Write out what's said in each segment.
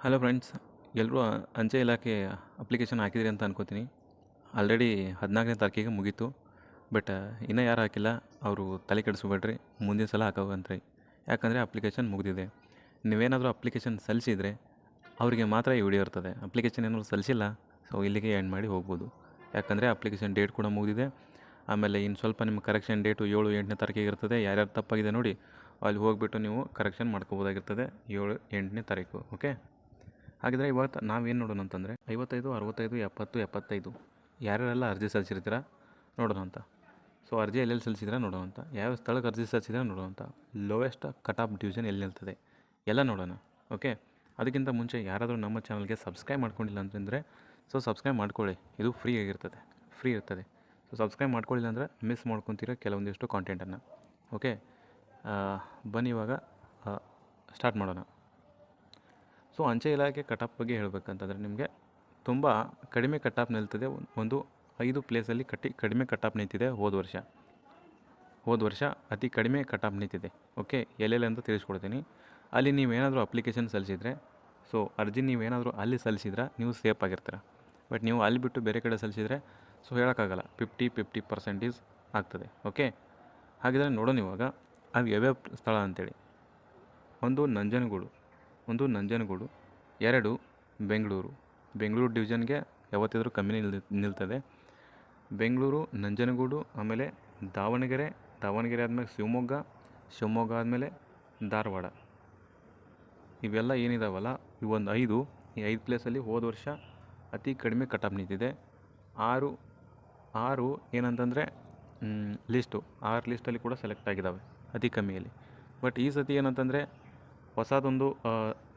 Hello friends, ಎಲ್ಲರೂ ಅಂಚೆ ಇಲಾಖೆ ಅಪ್ಲಿಕೇಶನ್ ಹಾಕಿದಿರಿ ಅಂತ ಅನ್ಕೋತೀನಿ. ಆಲ್ರೆಡಿ 14ನೇ ತಾರೀಕಿಗೆ ಮುಗೀತು. ಬಟ್ ಇನ್ನೂ ಯಾರು ಹಾಕಿಲ್ಲ ಅವರು ತಲೆ ಕೆಡಿಸ್ಬೇಡ್ರಿ, ಮುಂದಿನ ಸಲ ಹಾಕೋವಂತ್ರಿ. ಯಾಕಂದರೆ ಅಪ್ಲಿಕೇಶನ್ ಮುಗಿದಿದೆ. ನೀವೇನಾದರೂ ಅಪ್ಲಿಕೇಶನ್ ಸಲ್ಲಿಸಿದರೆ ಅವರಿಗೆ ಮಾತ್ರ ಈ ವಿಡಿಯೋ ಇರ್ತದೆ. ಅಪ್ಲಿಕೇಶನ್ ಏನಾದರೂ ಸಲ್ಲಿಸಿಲ್ಲ, ಸೊ ಇಲ್ಲಿಗೆ ಎಂಡ್ ಮಾಡಿ ಹೋಗ್ಬೋದು. ಯಾಕಂದರೆ ಅಪ್ಲಿಕೇಶನ್ ಡೇಟ್ ಕೂಡ ಮುಗಿದಿದೆ. ಆಮೇಲೆ ಇನ್ನು ಸ್ವಲ್ಪ ನಿಮ್ಮ ಕರೆಕ್ಷನ್ ಡೇಟು 7-8ನೇ ತಾರೀಕಿಗೆ ಇರ್ತದೆ. ಯಾರ್ಯಾರು ತಪ್ಪಾಗಿದೆ ನೋಡಿ ಅಲ್ಲಿ ಹೋಗಿಬಿಟ್ಟು ನೀವು ಕರೆಕ್ಷನ್ ಮಾಡ್ಕೋಬೋದಾಗಿರ್ತದೆ 7-8ನೇ ತಾರೀಕು. ಓಕೆ, ಹಾಗಿದ್ರೆ ಇವತ್ತು ನಾವೇನು ನೋಡೋಣ ಅಂತಂದರೆ 55, 65, 70, 75 ಯಾರ್ಯಾರೆಲ್ಲ ಅರ್ಜಿ ಸಲ್ಲಿಸಿರ್ತೀರ ನೋಡೋಣ ಅಂತ. ಸೊ ಅರ್ಜಿ ಎಲ್ಲೆಲ್ಲಿ ಸಲ್ಲಿಸಿದ್ರೆ ನೋಡೋಣ ಅಂತ, ಯಾವ ಸ್ಥಳಕ್ಕೆ ಅರ್ಜಿ ಸಲ್ಲಿಸಿದ್ರೆ ನೋಡೋಣ ಅಂತ, ಲೋವೆಸ್ಟ್ ಕಟ್ ಆಫ್ ಡಿವಿಷನ್ ಎಲ್ಲಿ ನಿಲ್ತದೆ ಎಲ್ಲ ನೋಡೋಣ. ಓಕೆ, ಅದಕ್ಕಿಂತ ಮುಂಚೆ ಯಾರಾದರೂ ನಮ್ಮ ಚಾನಲ್ಗೆ ಸಬ್ಸ್ಕ್ರೈಬ್ ಮಾಡ್ಕೊಂಡಿಲ್ಲ ಅಂತಂದರೆ ಸೊ ಸಬ್ಸ್ಕ್ರೈಬ್ ಮಾಡ್ಕೊಳ್ಳಿ. ಇದು ಫ್ರೀ ಇರ್ತದೆ. ಸೊ ಸಬ್ಸ್ಕ್ರೈಬ್ ಮಾಡ್ಕೊಳ್ಳಿಲ್ಲ ಅಂದರೆ ಮಿಸ್ ಮಾಡ್ಕೊತೀರ ಕೆಲವೊಂದಿಷ್ಟು ಕಾಂಟೆಂಟನ್ನು. ಓಕೆ, ಬನ್ನಿ ಇವಾಗ ಸ್ಟಾರ್ಟ್ ಮಾಡೋಣ. ಸೊ ಅಂಚೆ ಇಲಾಖೆ ಕಟಾಪ್ ಬಗ್ಗೆ ಹೇಳಬೇಕಂತಂದರೆ ನಿಮಗೆ ತುಂಬ ಕಡಿಮೆ ಕಟಾಪ್ ನಿಲ್ತದೆ. ಒಂದು 5 ಪ್ಲೇಸಲ್ಲಿ ಕಡಿಮೆ ಕಟಾಪ್ ನಿಂತಿದೆ ಹೋದ ವರ್ಷ ಅತಿ ಕಡಿಮೆ ಕಟಾಪ್ ನಿಂತಿದೆ. ಓಕೆ, ಎಲ್ಲೆಲ್ಲಿ ಅಂತ ತಿಳಿಸ್ಕೊಡ್ತೀನಿ. ಅಲ್ಲಿ ನೀವೇನಾದರೂ ಅಪ್ಲಿಕೇಶನ್ ಸಲ್ಲಿಸಿದರೆ, ಸೊ ಅರ್ಜಿ ನೀವೇನಾದರೂ ಅಲ್ಲಿ ಸಲ್ಲಿಸಿದ್ರೆ ನೀವು ಸೇಫ್ ಆಗಿರ್ತೀರ. ಬಟ್ ನೀವು ಅಲ್ಲಿ ಬಿಟ್ಟು ಬೇರೆ ಕಡೆ ಸಲ್ಲಿಸಿದರೆ ಸೊ ಹೇಳೋಕ್ಕಾಗಲ್ಲ, 50% ಆಗ್ತದೆ. ಓಕೆ, ಹಾಗಿದ್ರೆ ನೋಡೋಣ ಇವಾಗ ಅದು ಯಾವ್ಯಾವ ಸ್ಥಳ ಅಂತೇಳಿ. ಒಂದು ನಂಜನಗೂಡು, 2 ಬೆಂಗಳೂರು ಡಿವಿಷನ್ಗೆ ಯಾವತ್ತಿದ್ರೂ ಕಮ್ಮಿ ನಿಲ್ತದೆ. ಬೆಂಗಳೂರು, ನಂಜನಗೂಡು, ಆಮೇಲೆ ದಾವಣಗೆರೆ ಆದಮೇಲೆ ಶಿವಮೊಗ್ಗ ಆದಮೇಲೆ ಧಾರವಾಡ. ಇವೆಲ್ಲ ಏನಿದಾವಲ್ಲ ಇವೊಂದು 5 ಈ 5 ಪ್ಲೇಸಲ್ಲಿ ಹೋದ ವರ್ಷ ಅತಿ ಕಡಿಮೆ ಕಟಾಪ್ ನಿಂತಿದೆ. 6 ಏನಂತಂದರೆ ಲಿಸ್ಟಲ್ಲಿ ಕೂಡ ಸೆಲೆಕ್ಟ್ ಆಗಿದ್ದಾವೆ ಅತಿ ಕಮ್ಮಿಯಲ್ಲಿ. ಬಟ್ ಈ ಸತಿ ಏನಂತಂದರೆ ಹೊಸದೊಂದು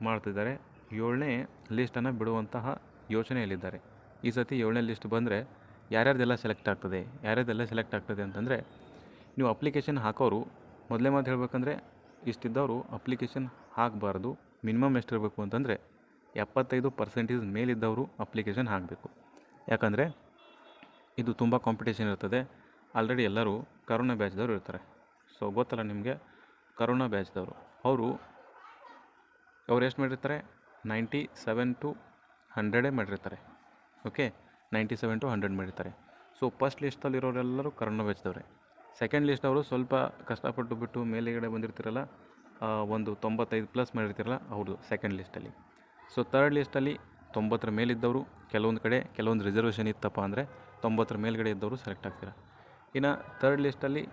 ಮಾಡ್ತಿದ್ದಾರೆ, 7ನೇ ಲಿಸ್ಟನ್ನು ಬಿಡುವಂತಹ ಯೋಚನೆಯಲ್ಲಿದ್ದಾರೆ. ಈ ಸತಿ 7ನೇ ಲಿಸ್ಟ್ ಬಂದರೆ ಯಾರ್ಯಾರ್ದೆಲ್ಲ ಸೆಲೆಕ್ಟ್ ಆಗ್ತದೆ ಅಂತಂದರೆ, ನೀವು ಅಪ್ಲಿಕೇಶನ್ ಹಾಕೋರು ಮೊದಲೇ ಮಾತು ಹೇಳಬೇಕಂದ್ರೆ ಇಷ್ಟಿದ್ದವರು ಅಪ್ಲಿಕೇಶನ್ ಹಾಕಬಾರ್ದು. ಮಿನಿಮಮ್ ಎಷ್ಟಿರಬೇಕು ಅಂತಂದರೆ 75% ಮೇಲಿದ್ದವರು ಅಪ್ಲಿಕೇಶನ್ ಹಾಕಬೇಕು. ಯಾಕಂದರೆ ಇದು ತುಂಬ ಕಾಂಪಿಟೇಷನ್ ಇರ್ತದೆ. ಆಲ್ರೆಡಿ ಎಲ್ಲರೂ ಕರೋನಾ ಬ್ಯಾಚ್ದವರು ಇರ್ತಾರೆ. ಸೊ ಗೊತ್ತಲ್ಲ ನಿಮಗೆ, ಕರೋನಾ ಬ್ಯಾಚ್ದವರು ಅವ್ರು ಎಷ್ಟು ಮಾಡಿರ್ತಾರೆ, 97 to 100 ಮಾಡಿರ್ತಾರೆ. ಓಕೆ, 97 to 100 ಮಾಡಿರ್ತಾರೆ. ಸೊ ಫಸ್ಟ್ ಲಿಸ್ಟಲ್ಲಿರೋರೆಲ್ಲರೂ ಕರೋನಾ ಬ್ಯಾಚ್ದವ್ರೆ. ಸೆಕೆಂಡ್ ಲಿಸ್ಟ್ ಅವರು ಸ್ವಲ್ಪ ಕಷ್ಟಪಟ್ಟು ಬಿಟ್ಟು ಮೇಲೆಗಡೆ ಬಂದಿರ್ತಿರಲ್ಲ, ಒಂದು 95+ ಮಾಡಿರ್ತಿರಲ್ಲ, ಅವ್ರದ್ದು ಸೆಕೆಂಡ್ ಲಿಸ್ಟಲ್ಲಿ. ಸೊ ತರ್ಡ್ ಲಿಸ್ಟಲ್ಲಿ 90 ಮೇಲಿದ್ದವರು, ಕೆಲವೊಂದು ರಿಸರ್ವೇಷನ್ ಇತ್ತಪ್ಪ ಅಂದರೆ 90 ಮೇಲ್ಗಡೆ ಇದ್ದವರು ಸೆಲೆಕ್ಟ್ ಆಗ್ತೀರ. ಇನ್ನು ತರ್ಡ್ ಲಿಸ್ಟಲ್ಲಿ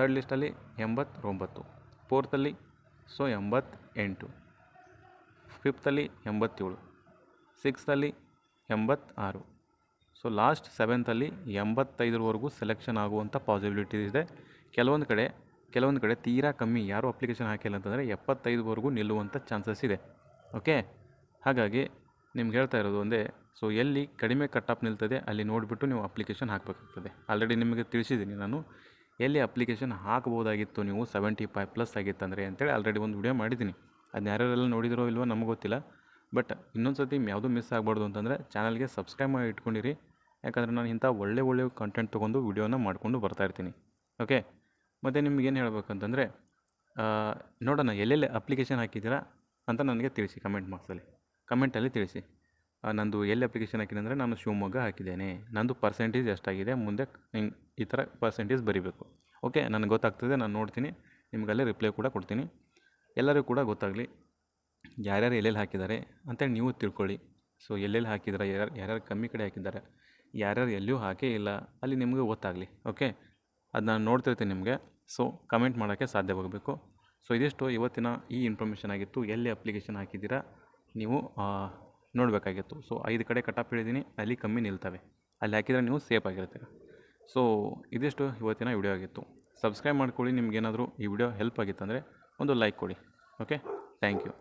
89, ಫೋರ್ತಲ್ಲಿ ಸೊ 88, ಫಿಫ್ತಲ್ಲಿ 87, ಸಿಕ್ಸ್ತಲ್ಲಿ 86, ಸೊ ಲಾಸ್ಟ್ 7ತಲ್ಲಿ 85ವರೆಗೂ ಸೆಲೆಕ್ಷನ್ ಆಗುವಂಥ ಪಾಸಿಬಿಲಿಟಿ ಇದೆ. ಕೆಲವೊಂದು ಕಡೆ ತೀರಾ ಕಮ್ಮಿ, ಯಾರೂ ಅಪ್ಲಿಕೇಶನ್ ಹಾಕಿಲ್ಲ ಅಂತಂದರೆ 75ವರೆಗೂ ನಿಲ್ಲುವಂಥ ಚಾನ್ಸಸ್ ಇದೆ. ಓಕೆ, ಹಾಗಾಗಿ ನಿಮ್ಗೆ ಹೇಳ್ತಾ ಇರೋದು ಒಂದೇ, ಸೊ ಎಲ್ಲಿ ಕಡಿಮೆ ಕಟಾಪ್ ನಿಲ್ತದೆ ಅಲ್ಲಿ ನೋಡಿಬಿಟ್ಟು ನೀವು ಅಪ್ಲಿಕೇಶನ್ ಹಾಕಬೇಕಾಗ್ತದೆ. ಆಲ್ರೆಡಿ ನಿಮಗೆ ತಿಳಿಸಿದ್ದೀನಿ ನಾನು, ಎಲ್ಲಿ ಅಪ್ಲಿಕೇಶನ್ ಹಾಕ್ಬೋದಾಗಿತ್ತು ನೀವು 75+ ಆಗಿತ್ತಂದರೆ ಅಂತೇಳಿ ಆಲ್ರೆಡಿ ಒಂದು ವಿಡಿಯೋ ಮಾಡಿದ್ದೀನಿ. ಅದನ್ನ ಯಾರ್ಯಾರೆಲ್ಲ ನೋಡಿದಿರೋ ಇಲ್ವೋ ನಮಗೆ ಗೊತ್ತಿಲ್ಲ. ಬಟ್ ಇನ್ನೊಂದು ಸರ್ತಿ ಯಾವುದೂ ಮಿಸ್ ಆಗಬಾರ್ದು ಅಂತಂದರೆ ಚಾನಲ್ಗೆ ಸಬ್ಸ್ಕ್ರೈಬ್ ಮಾಡಿ ಇಟ್ಕೊಂಡಿರಿ. ಯಾಕಂದರೆ ನಾನು ಇಂಥ ಒಳ್ಳೆ ಕಂಟೆಂಟ್ ತೊಗೊಂಡು ವಿಡಿಯೋನ ಮಾಡಿಕೊಂಡು ಬರ್ತಾಯಿರ್ತೀನಿ. ಓಕೆ, ಮತ್ತು ನಿಮಗೇನು ಹೇಳಬೇಕಂತಂದರೆ, ನೋಡೋಣ ಎಲ್ಲೆಲ್ಲಿ ಅಪ್ಲಿಕೇಶನ್ ಹಾಕಿದ್ದೀರಾ ಅಂತ ನನಗೆ ತಿಳಿಸಿ ಕಮೆಂಟಲ್ಲಿ ತಿಳಿಸಿ. ನಂದು ಎಲ್ಲಿ ಅಪ್ಲಿಕೇಶನ್ ಹಾಕಿದೆ ಅಂದರೆ ನಾನು ಶಿವಮೊಗ್ಗ ಹಾಕಿದ್ದೇನೆ, ನಂದು ಪರ್ಸೆಂಟೇಜ್ ಎಷ್ಟಾಗಿದೆ, ಮುಂದೆ ಹಿಂಗೆ ಈ ಥರ ಪರ್ಸೆಂಟೇಜ್ ಬರೀಬೇಕು. ಓಕೆ, ನನಗೆ ಗೊತ್ತಾಗ್ತದೆ, ನಾನು ನೋಡ್ತೀನಿ, ನಿಮಗಲ್ಲೇ ರಿಪ್ಲೈ ಕೂಡ ಕೊಡ್ತೀನಿ. ಎಲ್ಲರಿಗೂ ಕೂಡ ಗೊತ್ತಾಗಲಿ ಯಾರ್ಯಾರು ಎಲ್ಲೆಲ್ಲಿ ಹಾಕಿದ್ದಾರೆ ಅಂತೇಳಿ ನೀವು ತಿಳ್ಕೊಳ್ಳಿ. ಸೊ ಎಲ್ಲೆಲ್ಲಿ ಹಾಕಿದ್ದಾರೆ, ಯಾರ್ಯಾರು ಕಮ್ಮಿ ಕಡೆ ಹಾಕಿದ್ದಾರೆ, ಯಾರ್ಯಾರು ಎಲ್ಲಿಯೂ ಹಾಕೇ ಇಲ್ಲ ಅಲ್ಲಿ ನಿಮಗೆ ಗೊತ್ತಾಗಲಿ. ಓಕೆ, ಅದು ನಾನು ನೋಡ್ತಿರ್ತೀನಿ ನಿಮಗೆ, ಸೊ ಕಮೆಂಟ್ ಮಾಡೋಕ್ಕೆ ಸಾಧ್ಯವಾಗಬೇಕು. ಸೊ ಇದಿಷ್ಟು ಇವತ್ತಿನ ಈ ಇನ್ಫಾರ್ಮೇಷನ್ ಆಗಿತ್ತು. ಎಲ್ಲಿ ಅಪ್ಲಿಕೇಶನ್ ಹಾಕಿದ್ದೀರಾ ನೀವು ನೋಡಬೇಕಾಗಿತ್ತು. ಸೊ 5 ಕಡೆ ಕಟಾಪ್ ಹೇಳಿದ್ದೀನಿ, ಅಲ್ಲಿ ಕಮ್ಮಿ ನಿಲ್ತವೆ, ಅಲ್ಲಿ ಹಾಕಿದರೆ ನೀವು ಸೇಫ್ ಆಗಿರ್ತೀರ. ಸೊ ಇದಿಷ್ಟು ಇವತ್ತಿನ ವಿಡಿಯೋ ಆಗಿತ್ತು. ಸಬ್ಸ್ಕ್ರೈಬ್ ಮಾಡ್ಕೊಳ್ಳಿ. ನಿಮಗೇನಾದರೂ ಈ ವಿಡಿಯೋ ಹೆಲ್ಪ್ ಆಗಿತ್ತಂದರೆ ಒಂದು ಲೈಕ್ ಕೊಡಿ. Okay, thank you.